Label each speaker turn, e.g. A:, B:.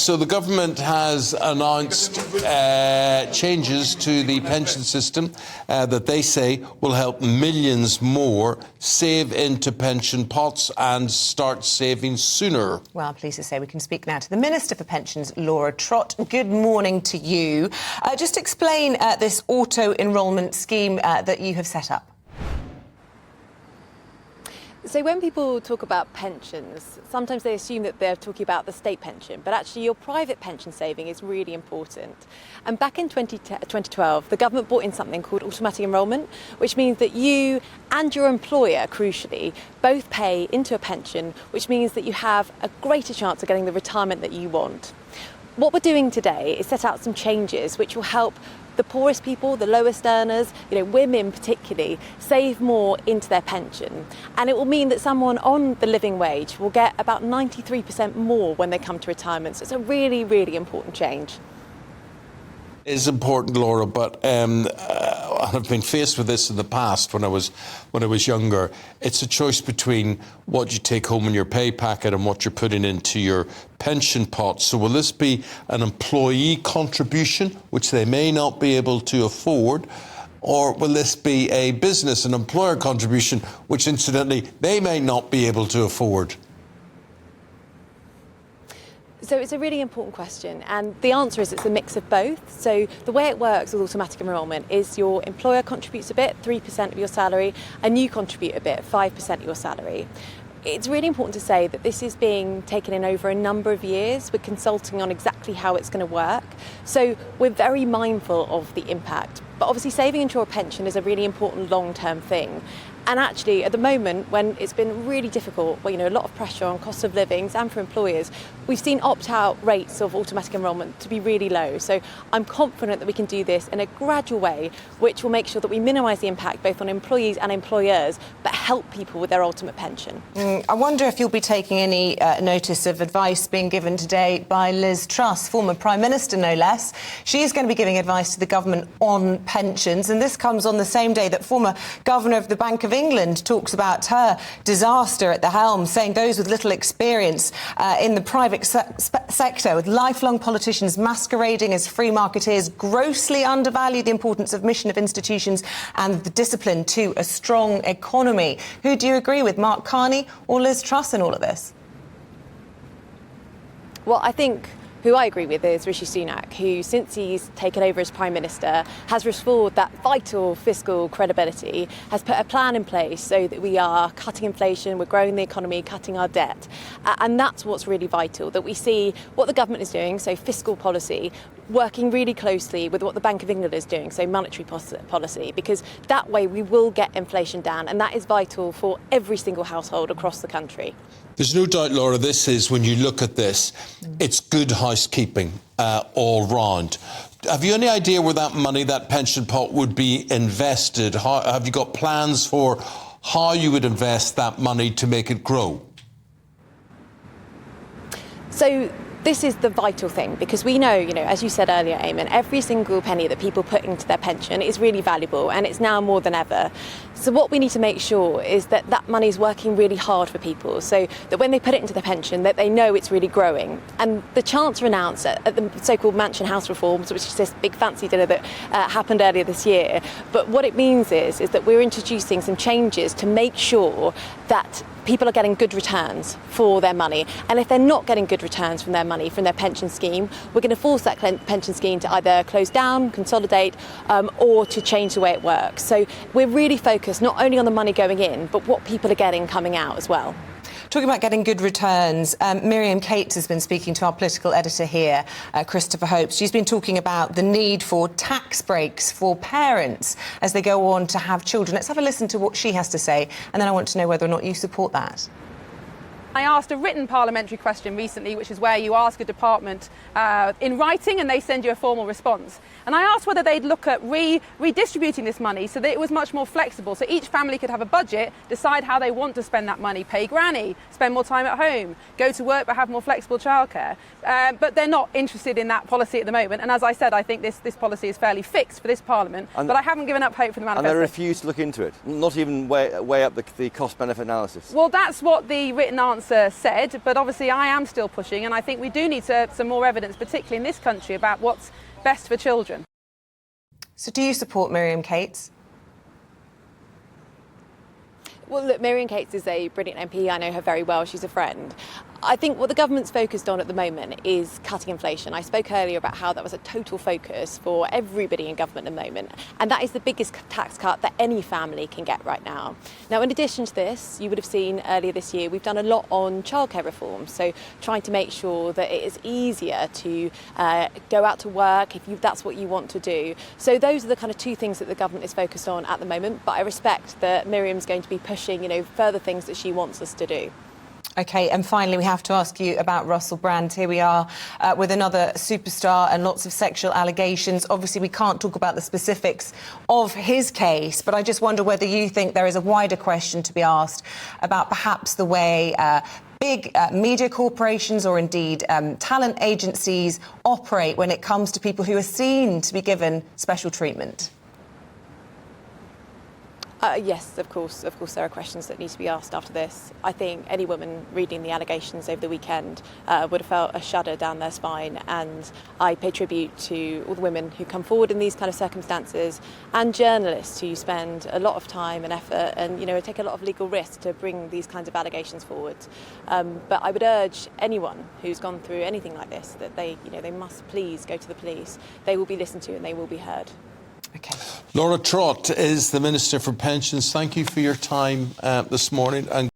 A: So the government has announced changes to the pension system that they say will help millions more save into pension pots and start saving sooner.
B: Well, I'm pleased to say we can speak now to the Minister for Pensions, Laura Trott. Good morning to you. Just explain this auto-enrolment scheme that you have set up.
C: So when people talk about pensions, sometimes they assume that they're talking about the state pension, but actually your private pension saving is really important. And back in 2012, the government brought in something called automatic enrolment, which means that you and your employer, crucially, both pay into a pension, which means that you have a greater chance of getting the retirement that you want. What we're doing today is set out some changes which will help the poorest people, the lowest earners, women particularly, save more into their pension. And it will mean that someone on the living wage will get about 93% more when they come to retirement. So it's a really, really important change.
A: Is important, Laura, but I've been faced with this in the past when I was younger. It's a choice between what you take home in your pay packet and what you're putting into your pension pot. So will this be an employee contribution, which they may not be able to afford, or will this be a business and employer contribution, which incidentally they may not be able to afford?
C: So it's a really important question, and the answer is it's a mix of both. So the way it works with automatic enrolment is your employer contributes a bit, 3% of your salary, and you contribute a bit, 5% of your salary. It's really important to say that this is being taken in over a number of years. We're consulting on exactly how it's going to work. So we're very mindful of the impact. But obviously saving into your pension is a really important long-term thing. And actually, at the moment, when it's been really difficult, a lot of pressure on cost of livings and for employers, we've seen opt-out rates of automatic enrolment to be really low. So I'm confident that we can do this in a gradual way, which will make sure that we minimise the impact both on employees and employers, but help people with their ultimate pension.
B: I wonder if you'll be taking any notice of advice being given today by Liz Truss, former Prime Minister, no less. She is going to be giving advice to the government on pensions, and this comes on the same day that former Governor of the Bank of England talks about her disaster at the helm, saying those with little experience in the private sector, with lifelong politicians masquerading as free marketeers, grossly undervalue the importance of mission of institutions and the discipline to a strong economy. Who do you agree with, Mark Carney or Liz Truss in all of this?
C: Well, I think who I agree with is Rishi Sunak, who, since he's taken over as Prime Minister, has restored that vital fiscal credibility, has put a plan in place so that we are cutting inflation, we're growing the economy, cutting our debt. And that's what's really vital, that we see what the government is doing, so fiscal policy, working really closely with what the Bank of England is doing, so monetary policy, because that way we will get inflation down, and that is vital for every single household across the country.
A: There's no doubt, Laura, this is, when you look at this, it's good housekeeping all round. Have you any idea where that money, that pension pot, would be invested? Have you got plans for how you would invest that money to make it grow?
C: So this is the vital thing, because we know, as you said earlier, Eamon, every single penny that people put into their pension is really valuable, and it's now more than ever. So what we need to make sure is that that money is working really hard for people, so that when they put it into their pension, that they know it's really growing. And the Chancellor announced at the so-called Mansion House reforms, which is this big fancy dinner that happened earlier this year. But what it means is that we're introducing some changes to make sure that people are getting good returns for their money. And if they're not getting good returns from their money, from their pension scheme, we're going to force that pension scheme to either close down, consolidate, or to change the way it works. So we're really focused not only on the money going in, but what people are getting coming out as well.
B: Talking about getting good returns, Miriam Cates has been speaking to our political editor here, Christopher Hope. She's been talking about the need for tax breaks for parents as they go on to have children. Let's have a listen to what she has to say, and then I want to know whether or not you support that.
D: I asked a written parliamentary question recently, which is where you ask a department in writing and they send you a formal response. And I asked whether they'd look at redistributing this money so that it was much more flexible, so each family could have a budget, decide how they want to spend that money, pay granny, spend more time at home, go to work but have more flexible childcare. But they're not interested in that policy at the moment. And as I said, I think this policy is fairly fixed for this Parliament, but I haven't given up hope for the manifesto.
E: And they refuse to look into it, not even weigh up the cost-benefit analysis.
D: Well, that's what the written answer answer said, but obviously I am still pushing, and I think we do need some more evidence, particularly in this country, about what's best for children.
B: So do you support Miriam Cates?
C: Well, look, Miriam Cates is a brilliant MP. I know her very well. She's a friend. I think what the government's focused on at the moment is cutting inflation. I spoke earlier about how that was a total focus for everybody in government at the moment, and that is the biggest tax cut that any family can get right now. Now, in addition to this, you would have seen earlier this year, we've done a lot on childcare reform, so trying to make sure that it is easier to go out to work if that's what you want to do. So those are the kind of two things that the government is focused on at the moment, but I respect that Miriam's going to be pushing, further things that she wants us to do.
B: OK, and finally, we have to ask you about Russell Brand. Here we are with another superstar and lots of sexual allegations. Obviously, we can't talk about the specifics of his case, but I just wonder whether you think there is a wider question to be asked about perhaps the way big media corporations or indeed talent agencies operate when it comes to people who are seen to be given special treatment.
C: Yes, of course there are questions that need to be asked after this. I think any woman reading the allegations over the weekend would have felt a shudder down their spine, and I pay tribute to all the women who come forward in these kind of circumstances, and journalists who spend a lot of time and effort and take a lot of legal risks to bring these kinds of allegations forward. But I would urge anyone who's gone through anything like this that they must please go to the police. They will be listened to and they will be heard.
B: OK.
A: Laura Trott is the Minister for Pensions. Thank you for your time this morning, and